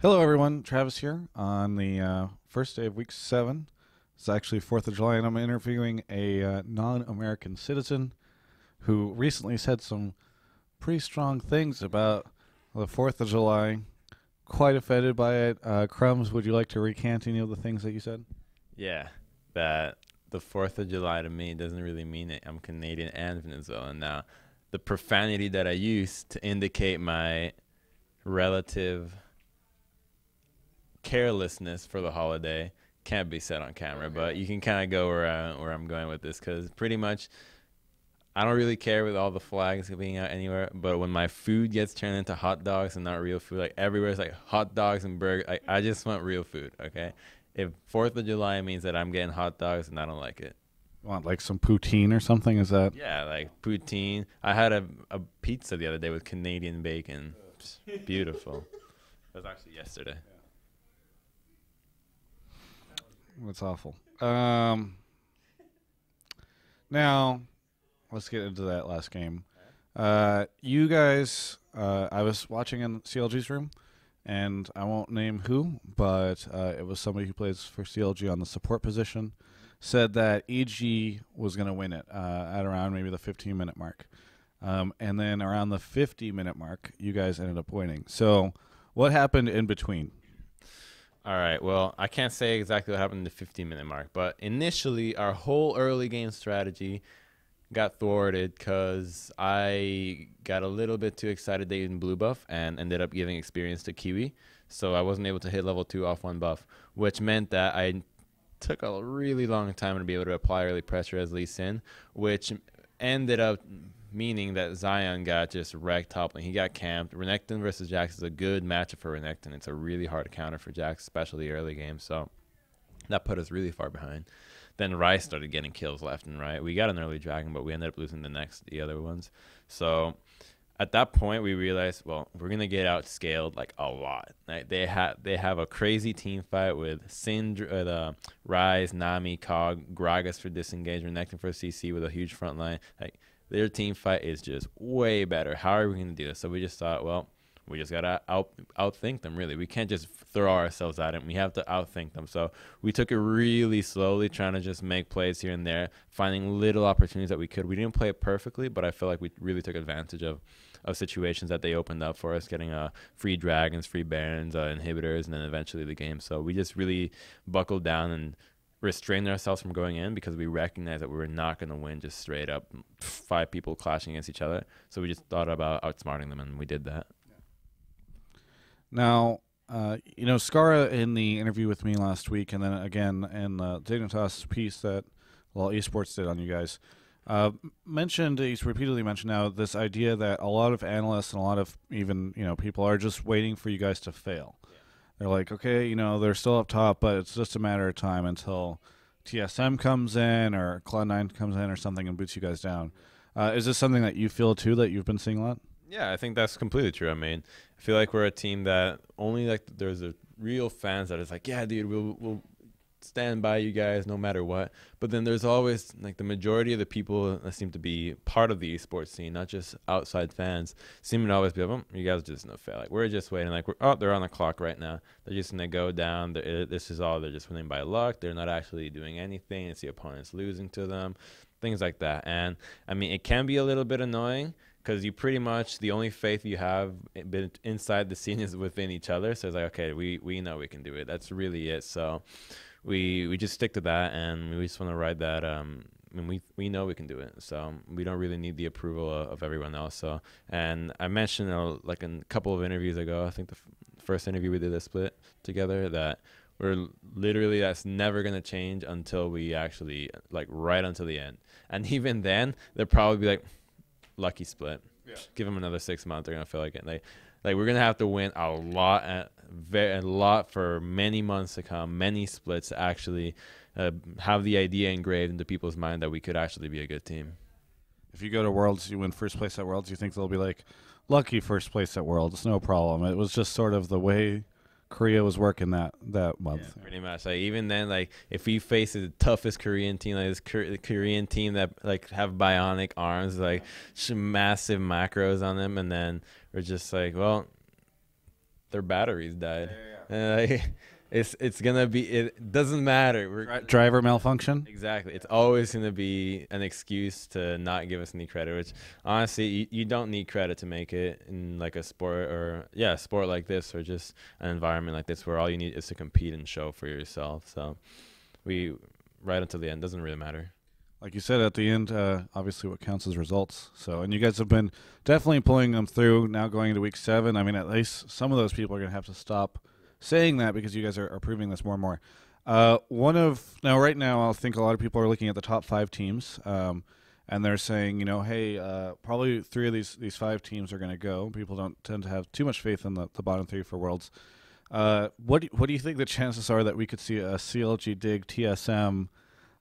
Hello, everyone. Travis here on the first day of week 7. It's actually 4th of July, and I'm interviewing a non American citizen who recently said some pretty strong things about the 4th of July. Quite offended by it. Crumbz, would you like to recant any of the things that you said? Yeah, that the 4th of July to me doesn't really mean it. I'm Canadian and Venezuelan. Now, the profanity that I use to indicate my relative carelessness for the holiday can't be said on camera, but you can kind of go where I'm going with this because pretty much I don't really care with all the flags being out anywhere, but when my food gets turned into hot dogs and not real food, like everywhere it's like hot dogs and burgers, I just want real food, okay? If 4th of July means that I'm getting hot dogs and I don't like it. Want like some poutine or something? Is that Yeah, like poutine. I had a pizza the other day with Canadian bacon. Beautiful. It was actually yesterday. that's awful? Now let's get into that last game. You guys, I was watching in CLG's room, and I won't name who, but it was somebody who plays for CLG on the support position. Said that EG was going to win it at around maybe the 15-minute mark. And then around the 50-minute mark, you guys ended up winning. So what happened in between? All right. Well, I can't say exactly what happened in the 15-minute mark, but initially our whole early game strategy got thwarted because I got a little bit too excited they didn't blue buff and ended up giving experience to Kiwi. So I wasn't able to hit level 2 off one buff, which meant that I took a really long time to be able to apply early pressure as Lee Sin, which ended up meaning that Zion got just wrecked toppling. He got camped. Renekton versus Jax is a good matchup for Renekton. It's a really hard counter for Jax, especially early game. So that put us really far behind. Then Rice started getting kills left and right. We got an early dragon, but we ended up losing the other ones. So at that point, we realized, well, we're gonna get outscaled like a lot. Like, they have a crazy team fight with Rise, Nami, Cog, Gragas for disengage, Renekton for CC with a huge front line. Like, their team fight is just way better. How are we gonna do this? So we just thought, well, we just gotta outthink them. Really, we can't just throw ourselves at them. We have to outthink them. So we took it really slowly, trying to just make plays here and there, finding little opportunities that we could. We didn't play it perfectly, but I feel like we really took advantage of situations that they opened up for us, getting free dragons, free barons, inhibitors, and then eventually the game. So we just really buckled down and restrained ourselves from going in because we recognized that we were not going to win just straight up 5 people clashing against each other. So we just thought about outsmarting them, and we did that. Now, Skara in the interview with me last week, and then again in the Dignitas piece that Esports did on you guys, he's repeatedly mentioned now this idea that a lot of analysts and a lot of even people are just waiting for you guys to fail. Yeah. They're like, okay, they're still up top, but it's just a matter of time until TSM comes in or Cloud9 comes in or something and boots you guys down. Is this something that you feel too, that you've been seeing a lot? Yeah, I think that's completely true. I mean, I feel like we're a team that only there's a real fans that is like, yeah, dude, we'll stand by you guys no matter what. But then there's always like the majority of the people that seem to be part of the esports scene, not just outside fans, seem to always be like, you guys are just no fair. Like, we're just waiting. Like, they're on the clock right now. They're just gonna go down. This is all. They're just winning by luck. They're not actually doing anything. It's the opponent's losing to them, things like that. And I mean, it can be a little bit annoying, because you pretty much, the only faith you have inside the scene is within each other. So it's like, okay, we know we can do it. That's really it. So we just stick to that, and we just want to ride that. And we know we can do it. So we don't really need the approval of everyone else. So, and I mentioned like a couple of interviews ago, I think the first interview we did a split together, that that's never going to change until we actually, like, right until the end. And even then, they'll probably be like, lucky split. Yeah. Give them another 6 months. They're gonna feel like it. Like we're gonna have to win a lot for many months to come, many splits to actually have the idea engraved into people's mind that we could actually be a good team. If you go to Worlds, you win first place at Worlds, you think they'll be like, lucky first place at Worlds, no problem. It was just sort of the way Korea was working that month. Yeah, pretty much. Like, even then, like, if we face the toughest Korean team, like this Korean team that like have bionic arms, like massive macros on them, and then we're just like, well, their batteries died. Yeah. And like, it's gonna be. It doesn't matter. Driver malfunction. Exactly. It's always gonna be an excuse to not give us any credit. Which honestly, you don't need credit to make it in like a sport or a sport like this or just an environment like this where all you need is to compete and show for yourself. So we right until the end doesn't really matter. Like you said at the end, obviously what counts is results. So, and you guys have been definitely pulling them through. Now going into week 7, I mean, at least some of those people are going to have to stop saying that because you guys are proving this more and more. Right now, I think a lot of people are looking at the top 5 teams, and they're saying, hey, probably 3 of these 5 teams are going to go. People don't tend to have too much faith in the bottom 3 for Worlds. What do you think the chances are that we could see a CLG Dig TSM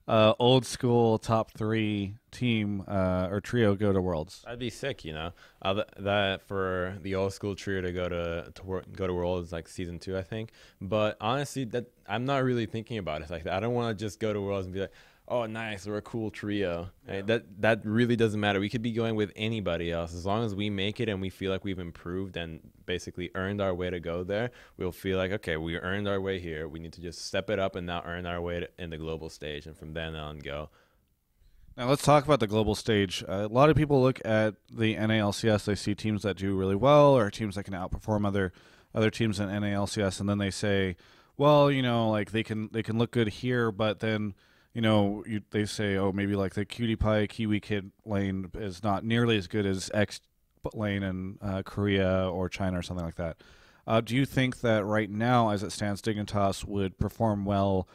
old school top 3 team or trio go to Worlds? That'd be sick, that for the old school trio to go to Worlds like season 2, I think. But honestly, that I'm not really thinking about it like that. I don't want to just go to Worlds and be like, oh, nice, we're a cool trio. Yeah. That really doesn't matter. We could be going with anybody else. As long as we make it and we feel like we've improved and basically earned our way to go there, we'll feel like, okay, we earned our way here. We need to just step it up and now earn our way in the global stage. And from then on, go. Now let's talk about the global stage. A lot of people look at the NALCS. They see teams that do really well or teams that can outperform other teams in NALCS, and then they say, well, like they can look good here, but then they say, oh, maybe like the Cutie Pie Kiwi Kid lane is not nearly as good as X lane in Korea or China or something like that. Do you think that right now, as it stands, Dignitas would perform well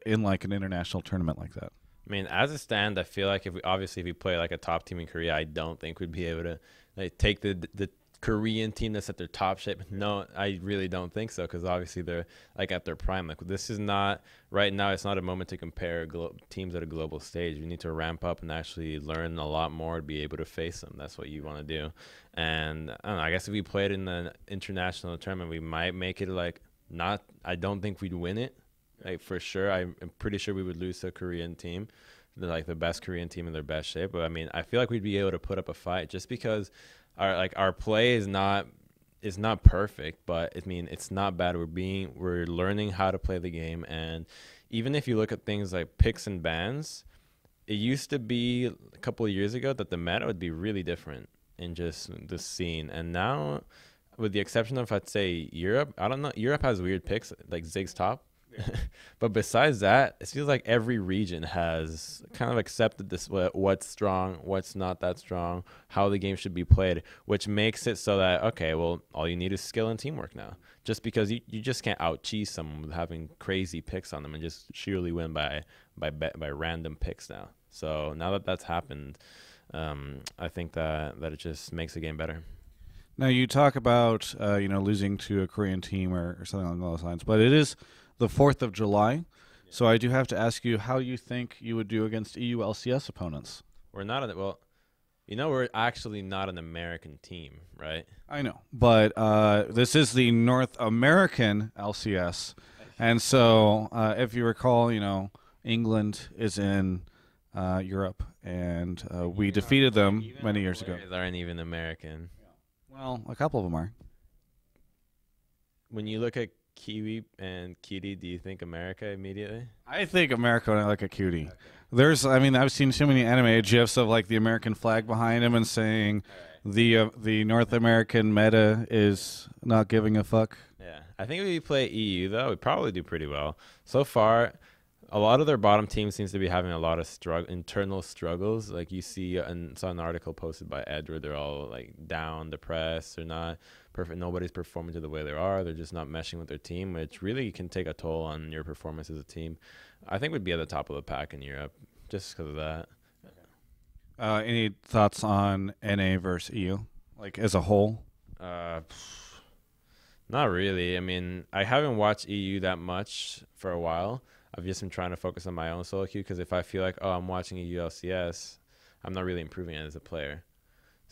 in like an international tournament like that? I mean, as it stands, I feel like if we play like a top team in Korea, I don't think we'd be able to like take the Korean team that's at their top shape. No, I really don't think so, because obviously they're like at their prime. Like this is not right now. It's not a moment to compare teams at a global stage. You need to ramp up and actually learn a lot more to be able to face them. That's what you want to do. And I don't know, I guess if we played in the international tournament, we might make it like not. I don't think we'd win it. Like for sure, I'm pretty sure we would lose to a Korean team. They're like the best Korean team in their best shape. But I mean, I feel like we'd be able to put up a fight just because our play is not perfect, but I mean it's not bad. We're learning how to play the game, and even if you look at things like picks and bans, it used to be a couple of years ago that the meta would be really different in just the scene, and now, with the exception of I'd say Europe, I don't know. Europe has weird picks like Zig's top. But besides that, it feels like every region has kind of accepted this, what's strong, what's not that strong, how the game should be played, which makes it so that, okay, well, all you need is skill and teamwork now. Just because you just can't out-cheese someone with having crazy picks on them and just surely win by random picks now. So now that that's happened, I think that it just makes the game better. Now you talk about losing to a Korean team or something along those lines, but it is the 4th of July. So I do have to ask you how you think you would do against EU LCS opponents. We're we're actually not an American team, right? I know, but this is the North American LCS. And so if you recall, England is in Europe, and we defeated them many years ago. They aren't even American. Well, a couple of them are. When you look at Kiwi and Cutie, do you think America immediately? I think America when I look at Cutie. Okay. I've seen so many anime gifs of like the American flag behind him and saying the North American meta is not giving a fuck. Yeah, I think if we play EU though, we probably do pretty well. So far, a lot of their bottom team seems to be having a lot of internal struggles. Like you see, and saw an article posted by Edward. They're all like down, depressed. They're not perfect. Nobody's performing to the way they are. They're just not meshing with their team, which really can take a toll on your performance as a team. I think we'd be at the top of the pack in Europe just because of that. Any thoughts on NA versus EU, like as a whole? Not really. I mean, I haven't watched EU that much for a while. I've just been trying to focus on my own solo queue because if I feel like, I'm watching a ULCS, I'm not really improving it as a player.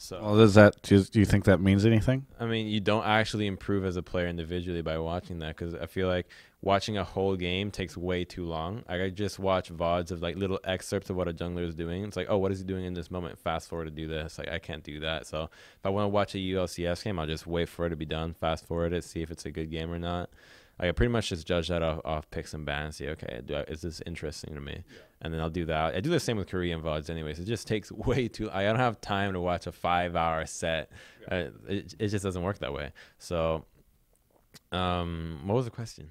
So, Well, does that do you think that means anything? I mean, you don't actually improve as a player individually by watching that, because I feel like watching a whole game takes way too long. Like, I just watch VODs of like little excerpts of what a jungler is doing. It's like, oh, what is he doing in this moment? Fast forward to do this. Like, I can't do that. So if I want to watch a ULCS game, I'll just wait for it to be done, fast forward it, see if it's a good game or not. Like, I pretty much just judge that off picks and bans. See, okay, is this interesting to me? Yeah. And then I'll do that. I do the same with Korean VODs anyways. It just takes way too. I don't have time to watch a 5-hour set. Yeah. It just doesn't work that way. So, what was the question?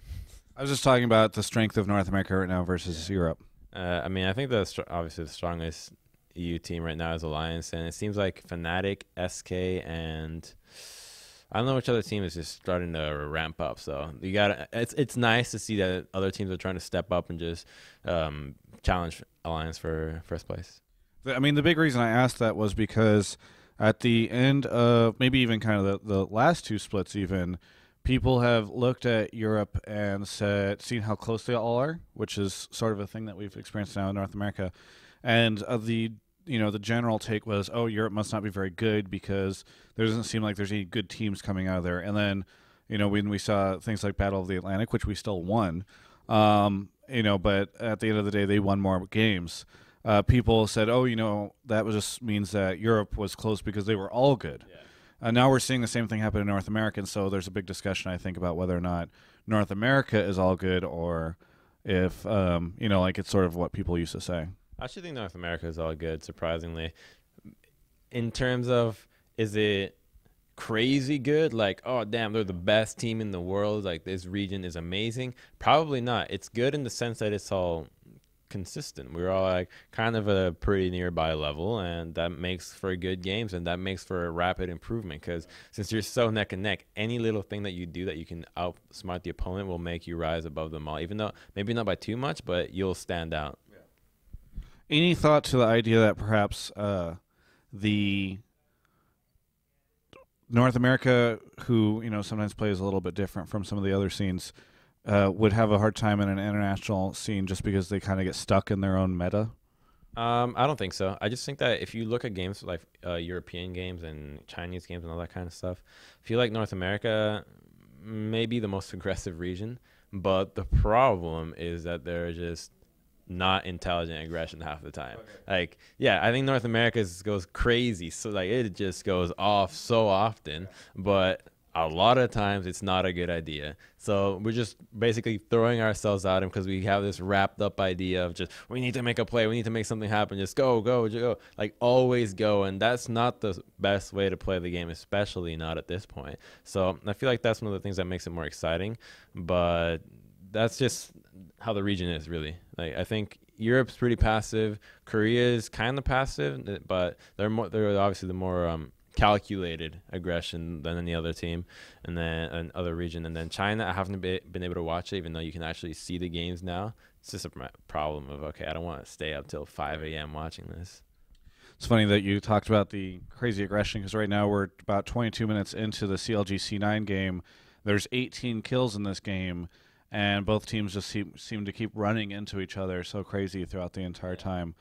I was just talking about the strength of North America right now versus Europe. I mean, I think obviously the strongest EU team right now is Alliance, and it seems like Fnatic, SK, and I don't know which other team is just starting to ramp up. So you got it's nice to see that other teams are trying to step up and just challenge Alliance for first place. I mean, the big reason I asked that was because at the end of maybe even kind of the last two splits, even people have looked at Europe and seen how close they all are, which is sort of a thing that we've experienced now in North America, and the general take was, oh, Europe must not be very good because there doesn't seem like there's any good teams coming out of there. And then, when we saw things like Battle of the Atlantic, which we still won, but at the end of the day, they won more games. People said, oh, that just means that Europe was close because they were all good. Yeah. Now we're seeing the same thing happen in North America, and so there's a big discussion, I think, about whether or not North America is all good or if, like it's sort of what people used to say. I actually think North America is all good, surprisingly. In terms of, is it crazy good? Like, oh, damn, they're the best team in the world. Like, this region is amazing. Probably not. It's good in the sense that it's all consistent. We're all like kind of a pretty nearby level, and that makes for good games, and that makes for a rapid improvement, because since you're so neck and neck, any little thing that you do that you can outsmart the opponent will make you rise above them all, even though maybe not by too much, but you'll stand out. Any thought to the idea that perhaps the North America, who sometimes plays a little bit different from some of the other scenes, would have a hard time in an international scene just because they kind of get stuck in their own meta? I don't think so. I just think that if you look at games like European games and Chinese games and all that kind of stuff, I feel like North America may be the most aggressive region, but the problem is that they're just not intelligent aggression half the time. Okay. Like, yeah, I think North America goes crazy, so like it just goes off so often, but a lot of times it's not a good idea. So we're just basically throwing ourselves at him because we have this wrapped up idea of just, we need to make a play, we need to make something happen, just go, like always go. And that's not the best way to play the game, especially not at this point. So I feel like that's one of the things that makes it more exciting, but that's just how the region is, really. Like, I think Europe's pretty passive, Korea is kind of passive, but they're obviously the more calculated aggression than any other team, and then another region. And then China, I haven't been able to watch it, even though you can actually see the games now. It's just a problem of, okay, I don't want to stay up till 5 a.m. watching this. It's funny that you talked about the crazy aggression, because right now we're about 22 minutes into the CLG C9 game. There's 18 kills in this game, and both teams just seem to keep running into each other so crazy throughout the entire time.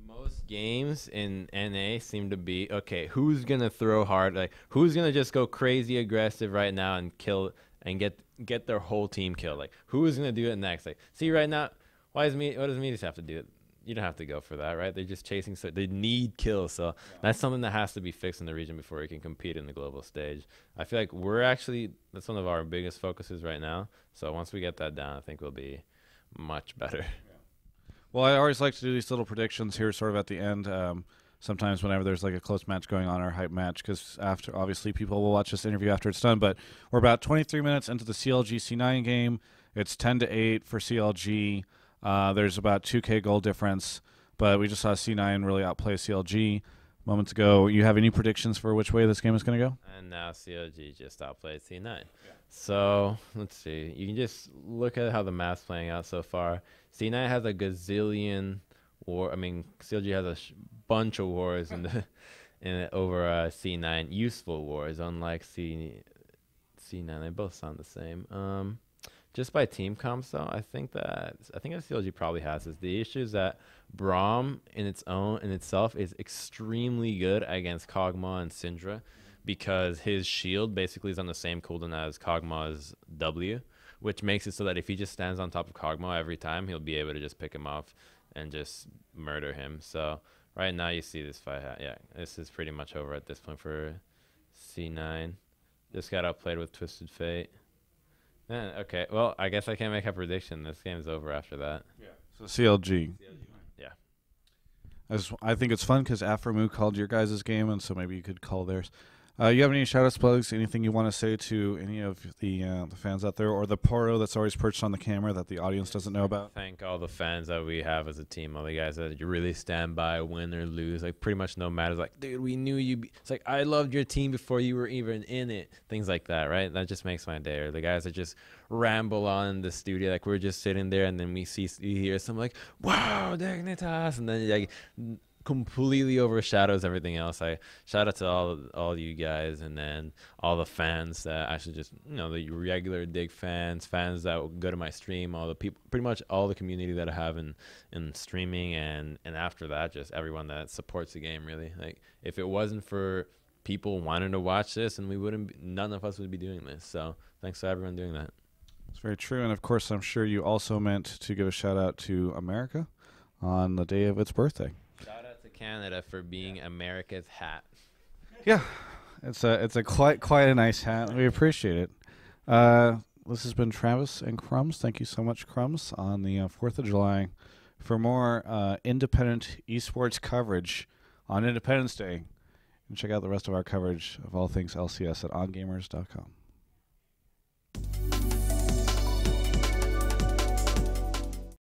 Most games in NA seem to be, okay, who's going to throw hard? Like, who's going to just go crazy aggressive right now and kill and get their whole team killed? Like, who's going to do it next? Like, see, right now, what does Medias have to do it? You don't have to go for that, right? They're just chasing. So they need kills. So that's something that has to be fixed in the region before we can compete in the global stage. I feel like that's one of our biggest focuses right now. So once we get that down, I think we'll be much better. Well, I always like to do these little predictions here sort of at the end. Sometimes whenever there's like a close match going on or a hype match, because after, obviously, people will watch this interview after it's done. But we're about 23 minutes into the CLG C9 game. It's 10-8 for CLG. There's about 2K goal difference, but we just saw C9 really outplay CLG moments ago. You have any predictions for which way this game is going to go? And now CLG just outplayed C9. Yeah. So let's see. You can just look at how the map's playing out so far. C9 has a gazillion war. I mean, CLG has a bunch of wars over C9. Useful wars, unlike C9. They both sound the same. just by team comps, though, I think that CLG probably has this. The issue is that Braum in itself is extremely good against Kog'Maw and Syndra, because his shield basically is on the same cooldown as Kog'Maw's W, which makes it so that if he just stands on top of Kog'Maw every time, he'll be able to just pick him off and just murder him. So right now you see this fight. Yeah, this is pretty much over at this point for C9. Just got outplayed with Twisted Fate. Okay, well, I guess I can't make a prediction. This game's over after that. Yeah. So CLG. Yeah. I think it's fun because Afromu called your guys' game, and so maybe you could call theirs. You have any shout-outs, plugs, anything you want to say to any of the fans out there, or the Poro that's always perched on the camera that the audience doesn't know about? Thank all the fans that we have as a team, all the guys that you really stand by, win or lose. Like, pretty much no matter. Like, dude, we knew you. It's like, I loved your team before you were even in it. Things like that, right? That just makes my day. Or the guys that just ramble on in the studio. Like, we're just sitting there, and then we hear something like, wow, Dignitas. And then, like, completely overshadows everything else. I shout out to all you guys, and then all the fans that actually just, the regular Dig fans that go to my stream, all the people, pretty much all the community that I have in streaming, and after that, just everyone that supports the game, really. Like, if it wasn't for people wanting to watch this, and none of us would be doing this. So thanks to everyone doing that. It's very true. And of course, I'm sure you also meant to give a shout out to America on the day of its birthday. Shout out to Canada for being America's hat. Yeah, it's a quite a nice hat. We appreciate it. This has been Travis and Crumbz. Thank you so much, Crumbz, on the 4th of July. For more independent esports coverage on Independence Day, and check out the rest of our coverage of all things LCS at ongamers.com.